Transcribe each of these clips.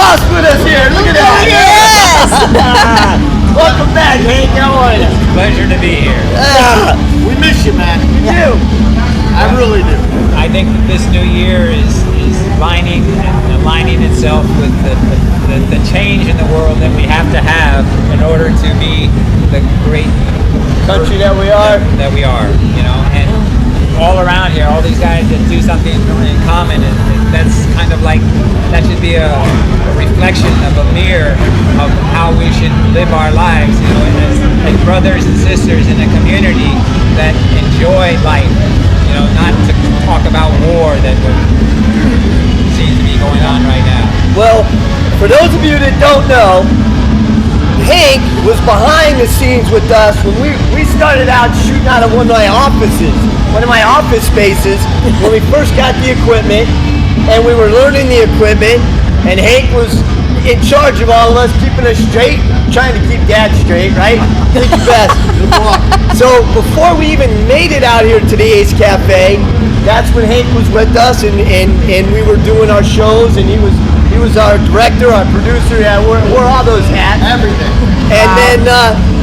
Ross with us here. Look at that. Yes. Welcome back, Hank. How are you? Pleasure to be here. We miss you, man. We do. I really do. I think that this new year is aligning itself with the change in the world that we have to have in order to be the great Country that we are. that we are, you know, and all around here, all these guys that do something in common, and that's kind of like, that should be a reflection of a mirror of how we should live our lives, you know, as brothers and sisters in a community that enjoy life, you know, not to talk about war that seems to be going on right now. Well, for those of you that don't know, Hank was behind the scenes with us when we started out shooting out of one of my office spaces when we first got the equipment, and we were learning the equipment, and Hank was in charge of all of us, keeping us straight, trying to keep Dad straight, right? Did your best. So before we even made it out here to the Ace Cafe, that's when Hank was with us, and we were doing our shows, and he was our director, our producer. Yeah, we're all those hats. Everything. And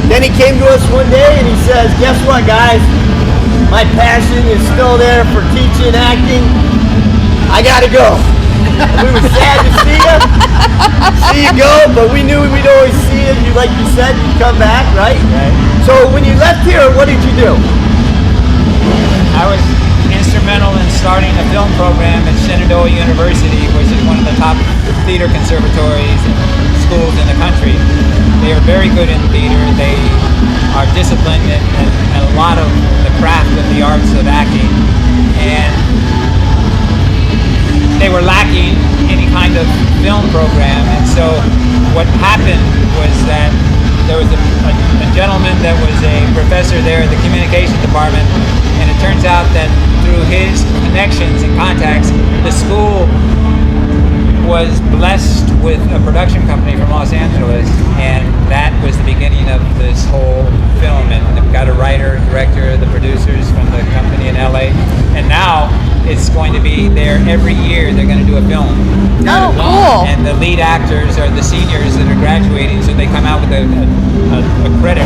then he came to us one day and he says, "Guess what, guys? My passion is still there for teaching, acting. I gotta go." We were sad to see you go, but we knew we'd always see you. You, like you said, you'd come back, right? Right. So when you left here, what did you do? I was instrumental in starting a film program at Shenandoah University, which is one of the top theater conservatories and schools in the country. They are very good in theater. They are disciplined in a lot of the craft of the arts of acting, and they were lacking any kind of film program. And so what happened was that there was a gentleman that was a professor there in the communications department, and it turns out that through his connections and contacts, the school was blessed with a production company from Los Angeles, and that was the beginning of this whole film. And they've got a writer, director, the producers from the company in LA, and now it's going to be there every year. They're going to do a film. Oh, cool. And the lead actors are the seniors that are graduating, so they come out with a credit.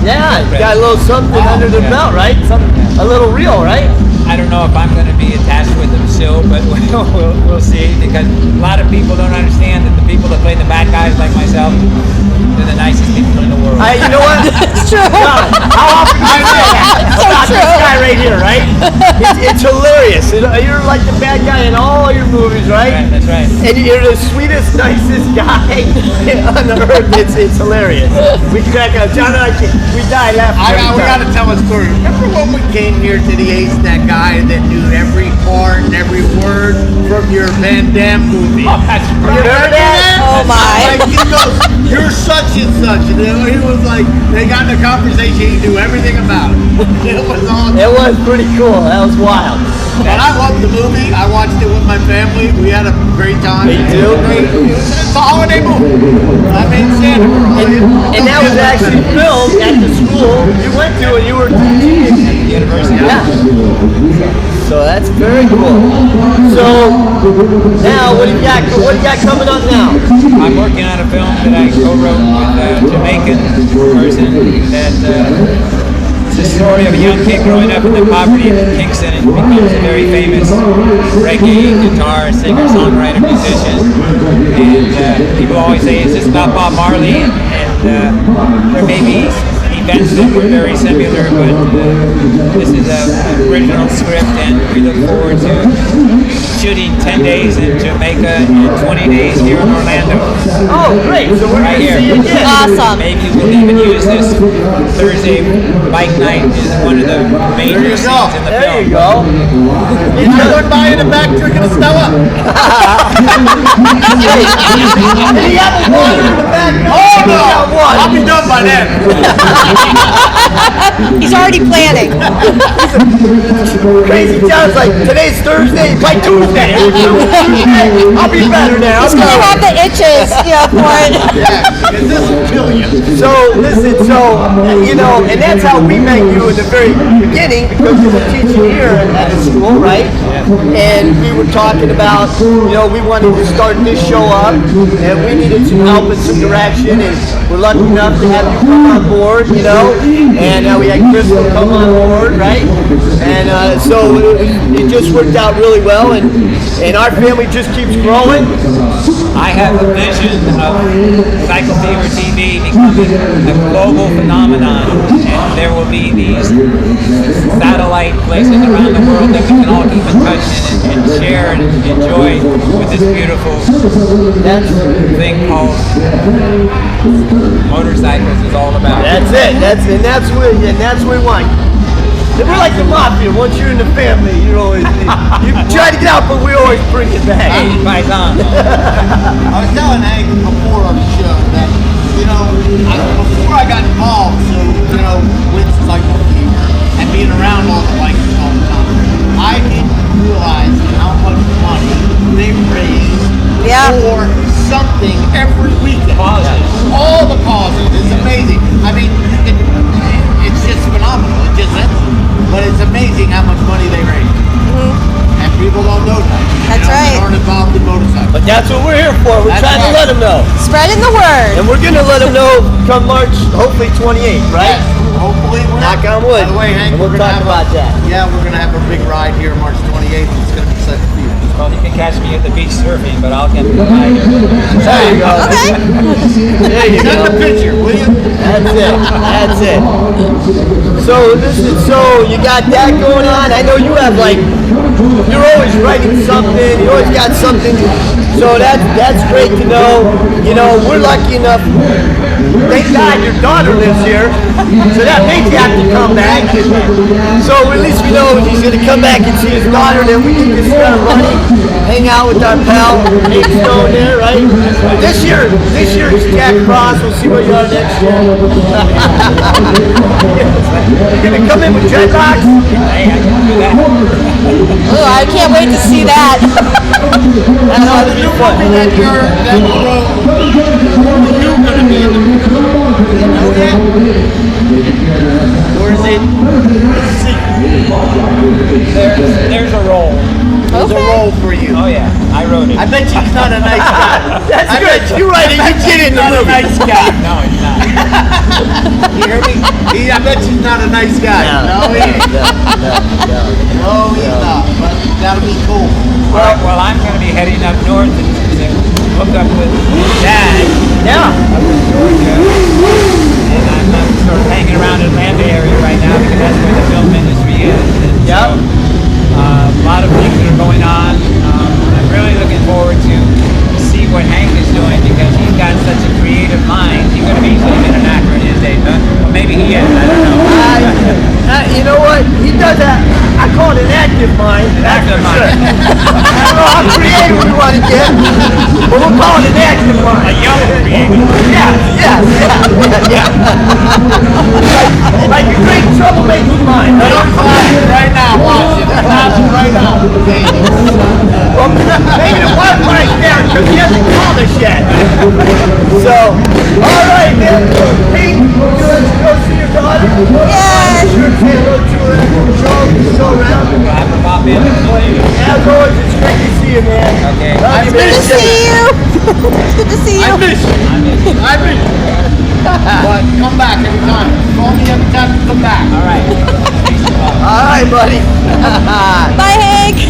Yeah, you got a little something under their belt, right? A little reel, right? I don't know if I'm going to be attached with them still, but we'll see, because a lot of people don't understand that the people that play the bad guys like myself, they're the nicest people in the world. You know what? It's true. John, how often do you say that So about true. this guy right here, right? It's hilarious. You're like the bad guy in all your movies, right? Right, that's right. And you're the sweetest, nicest guy on the earth. It's hilarious. We crack up. John and I, we die laughing. We got to tell a story. Remember when we came here to the Ace, that guy that knew every part and every word from your Van Damme movie? Oh, that's You heard that? Oh my. Like, he goes, "You're such and such," and then he was like, they got in a conversation, he knew everything about it. It was awesome. It was pretty cool. That was wild. But I loved the movie. I watched it with my family. We had a great time. Me too. It's a holiday movie. I mean, Santa Claus. And that was actually filmed at the school you went to, and you were teaching. University. Yeah. So that's very cool. So now, what do you got? What do you got coming up now? I'm working on a film that I co-wrote with a Jamaican person that it's a story of a young kid growing up in the poverty of Kingston and becomes a very famous reggae guitar singer, songwriter, musician. And people always say, "Is this about Bob Marley?" And there may be events that were very similar, but this is an original script, and we look forward to shooting 10 days in Jamaica and 20 days here in Orlando. Oh, great. So we're Right going to here. see you again. Awesome. Maybe we'll even use this Thursday bike night is one of the major There you go. scenes in the There film. you go. I went by in the back drinking a Stella. Did he have a water in the back? Oh, only got one. I'll be done by then. He's already planning. Crazy John's like, today's Thursday, by Tuesday. I'll be better now. He's gonna have the itches, for it. Yeah, because this will kill you. So listen, and that's how we met you in the very beginning, because you were teaching here at the school, right? And we were talking about, we wanted to start this show up, and we needed some help and some direction, and we're lucky enough to have you come on board, and we had Crystal come on board, right? And so it just worked out really well, and our family just keeps growing. I have a vision of Cycle Fever TV becoming a global phenomenon, and there will be these satellite places around the world that we can all keep in touch and share and enjoy with this beautiful thing called motorcycles is all about. That's it. That's what we want. We're like the mafia. Once you're in the family, you try to get out, but we always bring it back. Hey, Paisan. I was telling Hank before on the show that, before I got involved, with Cycle Fever and being around all the bikers all the time, I didn't realize how much money they raise for something every weekend. All the causes. It's amazing. I mean, it's just phenomenal. It just ends. But it's amazing how much money they raise. And people don't know that. That's right. They aren't involved in motorcycles. But that's what we're here for. We're trying to let them know. Spreading the word. And we're going to let them know come March, hopefully 28th, right? Yes, hopefully we're Knock on wood. By the way, Hank, And we'll we're gonna talk have about that. Yeah, we're gonna have a big ride here March 28th. It's gonna be Cycle Fever. Well, you can catch me at the beach surfing, but I'll get the ride here. There you go. Okay. There you Send go. a picture, will you? That's it. So you got that going on. I know you have you're always writing something. You always got something. So that's great to know. We're lucky enough. Thank God your daughter lives here. So that means you have to come back. So at least we know he's going to come back and see his daughter. Then we can just start running, hang out with our pal Nate Stone there, right? This year it's Jack Cross. We'll see what you are next year. You're going to come in with dreadlocks? Hey, I can do that. Oh, I can't wait to see that. That ought to be fun. That you wrote, you're gonna be in the movie. You know that? Or is it There's a roll. There's a role for you. Oh yeah, I wrote it. I bet you he's not a nice guy. That's good. You're right. You get in the Not a movie. nice guy. No, he's not. You hear me? I bet you he's not a nice guy. No, he ain't. No, he's not. But that'll be cool. Well, I'm going to be heading up north to hook up with Dad Yeah. up in Georgia, and I'm sort of hanging around Atlanta area right now because that's where the film industry is. And Yep. so, a lot of things that are going on. I'm really looking forward to see what Hank is doing because he's got such a creative mind. He could have easily been an actor in his day, but maybe he is. I don't know. You know what? He does that. I call it an active mind. Active mind. Sure. I don't know how creative we want to get, but we'll call it an active mind. A young creative. Yeah. Like a great troublemaking mind. Right now, watch it. Watch it right now. Well, maybe the one right there because he hasn't called us yet. So, all right, man. Pete, would you like to go see your daughter? Yes. Sure, say hello to her. Show around. I have to pop in and see you. As always, it's great to see you, man. Okay. Love you, Good man. to see you. It's good to see you. I miss you. But come back every time. Call me every time you come back. All right. All right, buddy. Bye, Hank.